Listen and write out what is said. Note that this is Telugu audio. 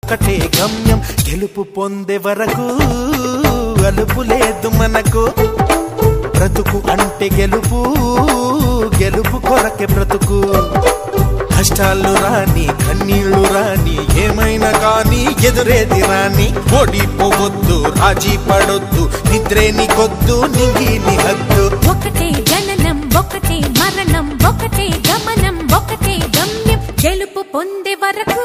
ఒకటే గమ్యం గెలుపు పొందే వరకు అలుపు లేదు మనకు బ్రతుకు అంటే గెలుపు గెలుపు కొరకే బ్రతుకు కష్టాలు రాని కన్నీళ్లు రాని ఏమైనా కానీ ఎదురేది రాని ఓడిపోవద్దు రాజీ పడొద్దు నిద్రే నీకొద్దు నింగి నీ హద్దు ఒకటే జననం ఒకటే మరణం ఒకటే గమనం ఒకటే గమ్యం గెలుపు పొందే వరకు